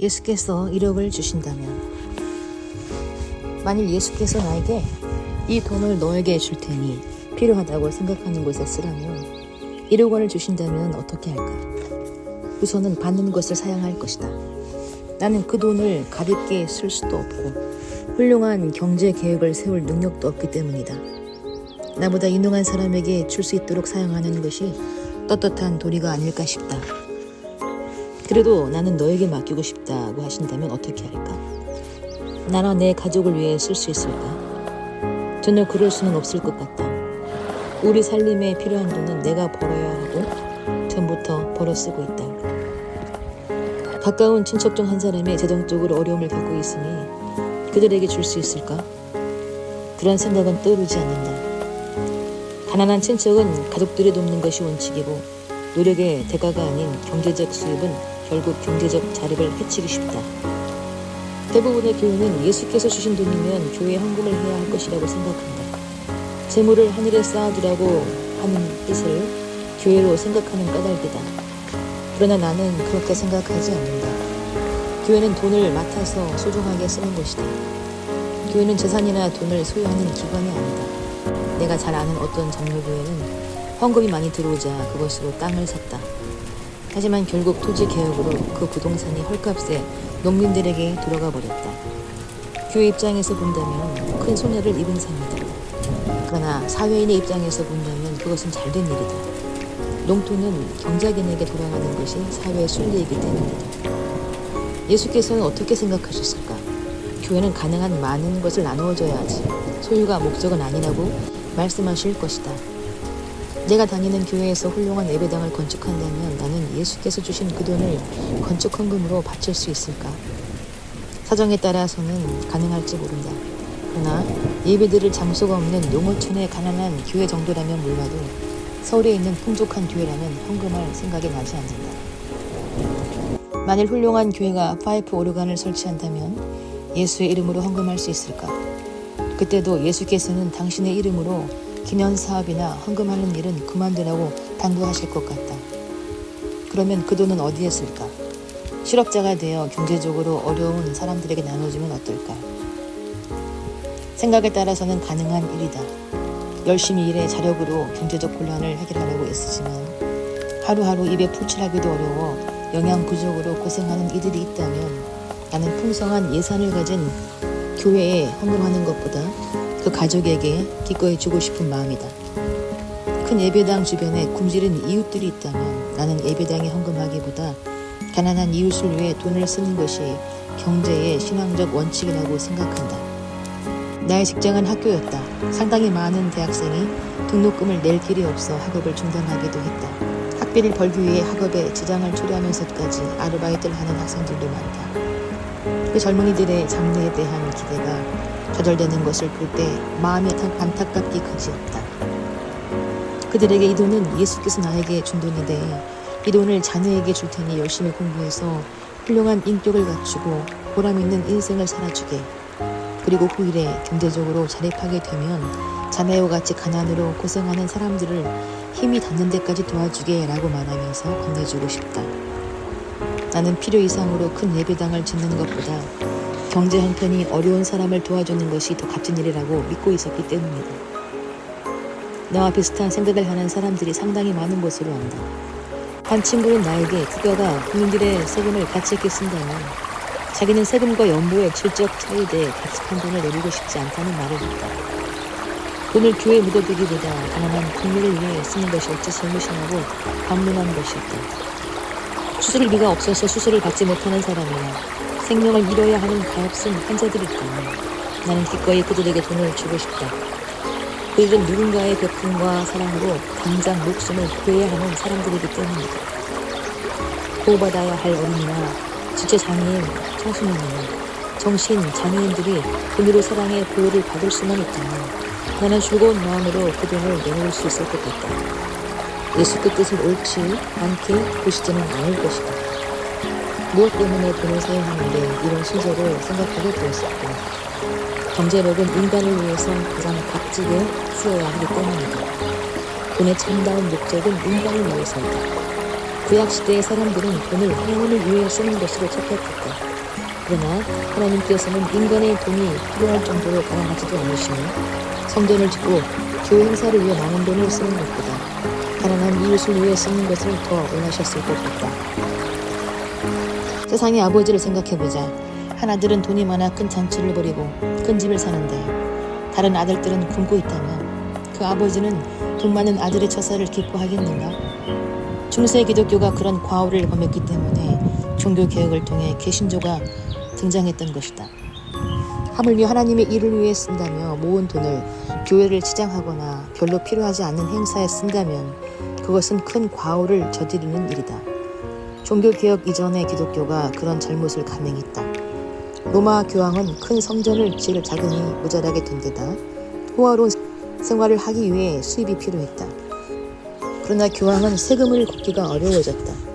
예수께서 1억을 주신다면, 만일 예수께서 나에게 이 돈을 너에게 줄 테니 필요하다고 생각하는 곳에 쓰라며 1억 원을 주신다면 어떻게 할까? 우선은 받는 것을 사양할 것이다. 나는 그 돈을 가볍게 쓸 수도 없고 훌륭한 경제 계획을 세울 능력도 없기 때문이다. 나보다 유능한 사람에게 줄 수 있도록 사용하는 것이 떳떳한 도리가 아닐까 싶다. 그래도 나는 너에게 맡기고 싶다고 하신다면 어떻게 할까? 나나 내 가족을 위해 쓸 수 있을까? 전혀 그럴 수는 없을 것 같다. 우리 살림에 필요한 돈은 내가 벌어야 하고 전부터 벌어 쓰고 있다. 가까운 친척 중 한 사람이 재정적으로 어려움을 겪고 있으니 그들에게 줄 수 있을까? 그런 생각은 떠오르지 않는다. 가난한 친척은 가족들이 돕는 것이 원칙이고 노력의 대가가 아닌 경제적 수입은 결국 경제적 자립을 해치기 쉽다. 대부분의 교회는 예수께서 주신 돈이면 교회에 헌금을 해야 할 것이라고 생각한다. 재물을 하늘에 쌓아두라고 하는 뜻을 교회로 생각하는 까닭이다. 그러나 나는 그렇게 생각하지 않는다. 교회는 돈을 맡아서 소중하게 쓰는 곳이다. 교회는 재산이나 돈을 소유하는 기관이 아니다. 내가 잘 아는 어떤 장로교회는 헌금이 많이 들어오자 그것으로 땅을 샀다. 하지만 결국 토지 개혁으로 그 부동산이 헐값에 농민들에게 돌아가 버렸다. 교회 입장에서 본다면 큰 손해를 입은 셈이다. 그러나 사회인의 입장에서 본다면 그것은 잘된 일이다. 농토는 경작인에게 돌아가는 것이 사회의 순리이기 때문이다. 예수께서는 어떻게 생각하셨을까? 교회는 가능한 많은 것을 나누어줘야 하지 소유가 목적은 아니라고 말씀하실 것이다. 내가 다니는 교회에서 훌륭한 예배당을 건축한다면 나는 예수께서 주신 그 돈을 건축 헌금으로 바칠 수 있을까? 사정에 따라서는 가능할지 모른다. 그러나 예배드릴 장소가 없는 농어촌의 가난한 교회 정도라면 몰라도 서울에 있는 풍족한 교회라면 헌금할 생각이 나지 않는다. 만일 훌륭한 교회가 파이프 오르간을 설치한다면 예수의 이름으로 헌금할 수 있을까? 그때도 예수께서는 당신의 이름으로 기념사업이나 헌금하는 일은 그만두라고 당부하실 것 같다. 그러면 그 돈은 어디에 쓸까? 실업자가 되어 경제적으로 어려운 사람들에게 나눠주면 어떨까? 생각에 따라서는 가능한 일이다. 열심히 일해 자력으로 경제적 곤란을 해결하려고 애쓰지만 하루하루 입에 풀칠하기도 어려워 영양 부족으로 고생하는 이들이 있다면 나는 풍성한 예산을 가진 교회에 헌금하는 것보다 그 가족에게 기꺼이 주고 싶은 마음이다. 큰 예배당 주변에 굶주린 이웃들이 있다면 나는 예배당에 헌금하기보다 가난한 이웃을 위해 돈을 쓰는 것이 경제의 신앙적 원칙이라고 생각한다. 나의 직장은 학교였다. 상당히 많은 대학생이 등록금을 낼 길이 없어 학업을 중단하기도 했다. 학비를 벌기 위해 학업에 지장을 초래하면서까지 아르바이트를 하는 학생들도 많다. 그 젊은이들의 장래에 대한 기대가 좌절되는 것을 볼 때 마음이 안타깝기 그지없다. 그들에게 이 돈은 예수께서 나에게 준 돈인데 이 돈을 자네에게 줄 테니 열심히 공부해서 훌륭한 인격을 갖추고 보람 있는 인생을 살아주게. 그리고 그 일에 경제적으로 자립하게 되면 자네와 같이 가난으로 고생하는 사람들을 힘이 닿는 데까지 도와주게 라고 말하면서 건네주고 싶다. 나는 필요 이상으로 큰 예배당을 짓는 것보다 경제 형편이 어려운 사람을 도와주는 것이 더 값진 일이라고 믿고 있었기 때문이다. 나와 비슷한 생각을 하는 사람들이 상당히 많은 것으로 안다. 한 친구는 나에게 국가가 국민들의 세금을 가치 있게 쓴다면 자기는 세금과 연보의 질적 차이에 대해 가치판 돈을 내리고 싶지 않다는 말을 했다. 돈을 교회에 묻어두기보다 가난한 국민을 위해 쓰는 것이 어찌 설무심하고 반문한 것이었다. 수술비가 없어서 수술을 받지 못하는 사람이나 생명을 잃어야 하는 가엾은 환자들이 있다면 나는 기꺼이 그들에게 돈을 주고 싶다. 그들은 누군가의 베품과 사랑으로 당장 목숨을 구해야 하는 사람들이기 때문이다. 보호받아야 할 어린이나 지체장애인, 청소년이나 정신 장애인들이 돈으로 사랑의 보호를 받을 수만 있다면 나는 즐거운 마음으로 그 돈을 내놓을 수 있을 것 같다. 예수 그 뜻을 옳지 않게 보시지는 않을 것이다. 무엇 때문에 돈을 사용하는데 이런 순서를 생각하게 되었을까? 경제력은 인간을 위해서 가장 값지게 쓰여야 하기 때문이다. 돈의 참다운 목적은 인간을 위해서이다. 구약시대의 사람들은 돈을 하나님을 위해 쓰는 것으로 착각했다. 그러나 하나님께서는 인간의 돈이 필요할 정도로 가난하지도 않으시며 성전을 짓고 교회 행사를 위해 많은 돈을 쓰는 것보다 가난한 이웃을 위해 쓰는 것을 더 원하셨을 것 같다. 세상의 아버지를 생각해보자. 한 아들은 돈이 많아 큰 잔치를 벌이고 큰 집을 사는데 다른 아들들은 굶고 있다면 그 아버지는 돈 많은 아들의 처사를 기뻐하겠는가? 중세 기독교가 그런 과오를 범했기 때문에 종교개혁을 통해 개신교가 등장했던 것이다. 하물며 하나님의 일을 위해 쓴다며 모은 돈을 교회를 치장하거나 별로 필요하지 않는 행사에 쓴다면 그것은 큰 과오를 저지르는 일이다. 종교개혁 이전의 기독교가 그런 잘못을 감행했다. 로마 교황은 큰 성전을 지을 자금이 모자라게 된 데다 호화로운 생활을 하기 위해 수입이 필요했다. 그러나 교황은 세금을 걷기가 어려워졌다.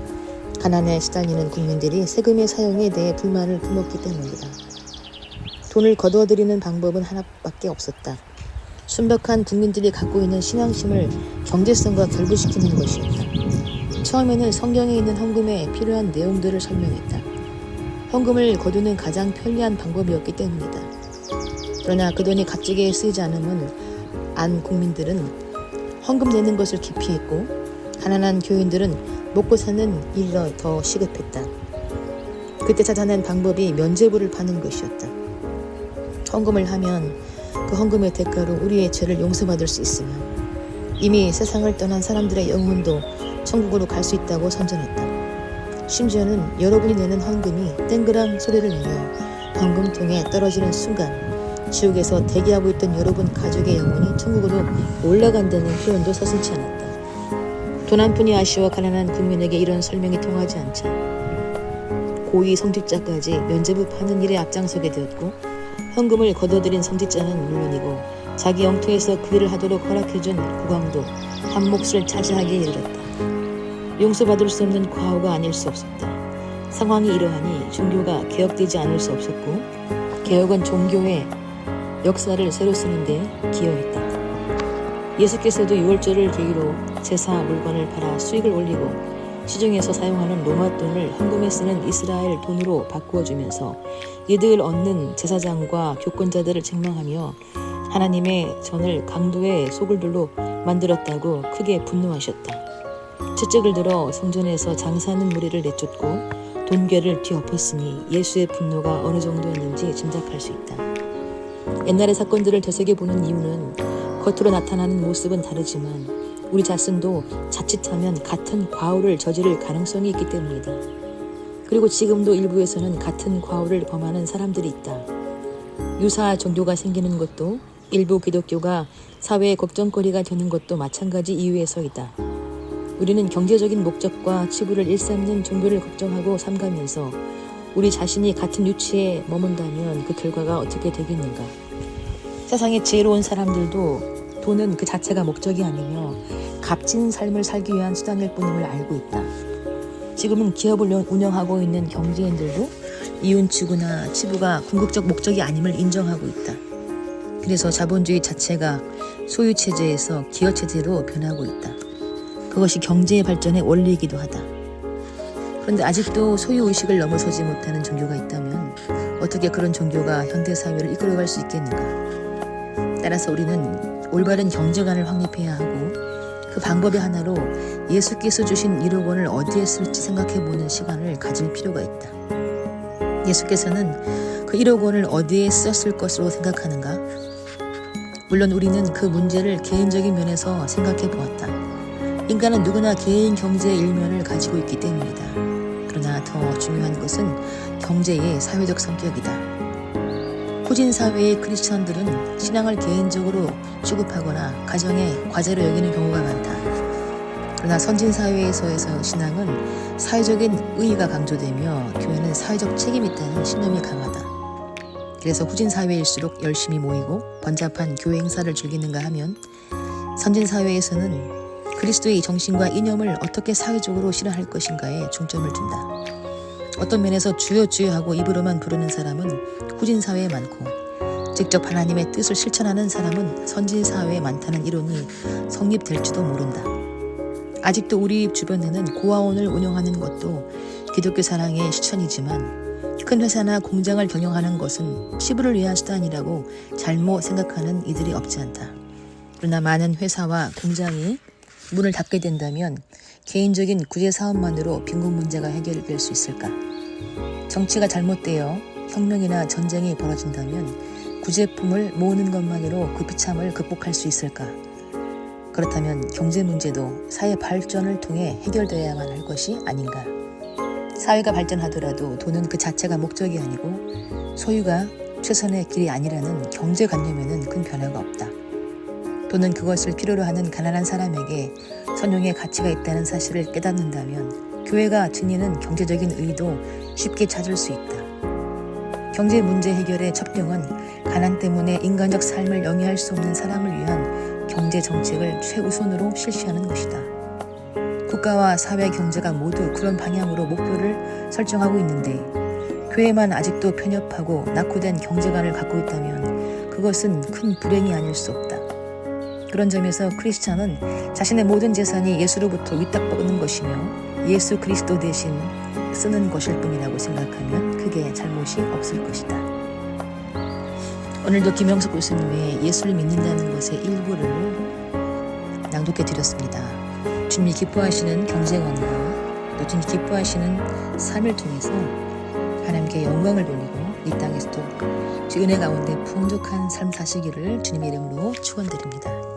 가난에 시달리는 국민들이 세금의 사용에 대해 불만을 품었기 때문이다. 돈을 거둬들이는 방법은 하나밖에 없었다. 순박한 국민들이 갖고 있는 신앙심을 경제성과 결부시키는 것이었다. 처음에는 성경에 있는 헌금에 필요한 내용들을 설명했다. 헌금을 거두는 가장 편리한 방법이었기 때문이다. 그러나 그 돈이 값지게 쓰이지 않으면 안 국민들은 헌금 내는 것을 기피했고 가난한 교인들은 먹고 사는 일이 더 시급했다. 그때 찾아낸 방법이 면죄부를 파는 것이었다. 헌금을 하면 그 헌금의 대가로 우리의 죄를 용서받을 수 있으며 이미 세상을 떠난 사람들의 영혼도 천국으로 갈 수 있다고 선전했다. 심지어는 여러분이 내는 헌금이 땡그랑 소리를 내며 헌금통에 떨어지는 순간 지옥에서 대기하고 있던 여러분 가족의 영혼이 천국으로 올라간다는 표현도 서슴지 않았다. 돈 한 푼이 아쉬워 가난한 국민에게 이런 설명이 통하지 않자 고위 성직자까지 면죄부 파는 일에 앞장서게 되었고 헌금을 거둬들인 성직자는 물론이고 자기 영토에서 그 일을 하도록 허락해준 국왕도 한 몫을 차지하게 이르렀다. 용서받을 수 없는 과오가 아닐 수 없었다. 상황이 이러하니 종교가 개혁되지 않을 수 없었고 개혁은 종교의 역사를 새로 쓰는 데 기여했다. 예수께서도 유월절을 계기로 제사 물건을 팔아 수익을 올리고 시중에서 사용하는 로마 돈을 헌금에 쓰는 이스라엘 돈으로 바꾸어주면서 이득을 얻는 제사장과 교권자들을 책망하며 하나님의 전을 강도의 소굴들로 만들었다고 크게 분노하셨다. 채찍을 들어 성전에서 장사하는 무리를 내쫓고 돈괴를 뒤엎었으니 예수의 분노가 어느 정도였는지 짐작할 수 있다. 옛날의 사건들을 되새겨보는 이유는 겉으로 나타나는 모습은 다르지만 우리 자신도 자칫하면 같은 과오를 저지를 가능성이 있기 때문이다. 그리고 지금도 일부에서는 같은 과오를 범하는 사람들이 있다. 유사 종교가 생기는 것도 일부 기독교가 사회의 걱정거리가 되는 것도 마찬가지 이유에서이다. 우리는 경제적인 목적과 치부를 일삼는 종교를 걱정하고 삼가면서 우리 자신이 같은 유치에 머문다면 그 결과가 어떻게 되겠는가. 세상의 지혜로운 사람들도 돈은 그 자체가 목적이 아니며 값진 삶을 살기 위한 수단일 뿐임을 알고 있다. 지금은 기업을 운영하고 있는 경제인들도 이윤치구나 치부가 궁극적 목적이 아님을 인정하고 있다. 그래서 자본주의 자체가 소유체제에서 기여체제로 변하고 있다. 그것이 경제의 발전의 원리이기도 하다. 그런데 아직도 소유의식을 넘어서지 못하는 종교가 있다면 어떻게 그런 종교가 현대사회를 이끌어갈 수 있겠는가. 따라서 우리는 올바른 경제관을 확립해야 하고 그 방법의 하나로 예수께서 주신 1억 원을 어디에 쓸지 생각해보는 시간을 가질 필요가 있다. 예수께서는 그 1억 원을 어디에 썼을 것으로 생각하는가? 물론 우리는 그 문제를 개인적인 면에서 생각해 보았다. 인간은 누구나 개인 경제의 일면을 가지고 있기 때문이다. 그러나 더 중요한 것은 경제의 사회적 성격이다. 후진 사회의 크리스천들은 신앙을 개인적으로 취급하거나 가정의 과제로 여기는 경우가 많다. 그러나 선진 사회에서의 신앙은 사회적인 의의가 강조되며 교회는 사회적 책임이 있다는 신념이 강하다. 그래서 후진 사회일수록 열심히 모이고 번잡한 교회 행사를 즐기는가 하면 선진 사회에서는 그리스도의 정신과 이념을 어떻게 사회적으로 실현할 것인가에 중점을 둔다. 어떤 면에서 주여 주여 하고 입으로만 부르는 사람은 후진 사회에 많고 직접 하나님의 뜻을 실천하는 사람은 선진 사회에 많다는 이론이 성립될지도 모른다. 아직도 우리 주변에는 고아원을 운영하는 것도 기독교 사랑의 실천이지만 큰 회사나 공장을 경영하는 것은 치부를 위한 수단이라고 잘못 생각하는 이들이 없지 않다. 그러나 많은 회사와 공장이 문을 닫게 된다면 개인적인 구제 사업만으로 빈곤 문제가 해결될 수 있을까? 정치가 잘못되어 혁명이나 전쟁이 벌어진다면 구제품을 모으는 것만으로 그 비참을 극복할 수 있을까? 그렇다면 경제 문제도 사회 발전을 통해 해결되어야만 할 것이 아닌가? 사회가 발전하더라도 돈은 그 자체가 목적이 아니고 소유가 최선의 길이 아니라는 경제관념에는 큰 변화가 없다. 돈은 그것을 필요로 하는 가난한 사람에게 선용의 가치가 있다는 사실을 깨닫는다면 교회가 지니는 경제적인 의도 쉽게 찾을 수 있다. 경제 문제 해결의 첩경은 가난 때문에 인간적 삶을 영위할 수 없는 사람을 위한 경제 정책을 최우선으로 실시하는 것이다. 국가와 사회 경제가 모두 그런 방향으로 목표를 설정하고 있는데 교회만 아직도 편협하고 낙후된 경제관을 갖고 있다면 그것은 큰 불행이 아닐 수 없다. 그런 점에서 크리스찬은 자신의 모든 재산이 예수로부터 위탁받는 것이며 예수 그리스도 대신 쓰는 것일 뿐이라고 생각하면 크게 잘못이 없을 것이다. 오늘도 김영석 교수님의 예수를 믿는다는 것의 일부를 낭독해 드렸습니다. 주님이 기뻐하시는 경제관과 또 주님이 기뻐하시는 삶을 통해서 하나님께 영광을 돌리고 이 땅에서도 주 은혜 가운데 풍족한 삶 사시기를 주님의 이름으로 축원드립니다.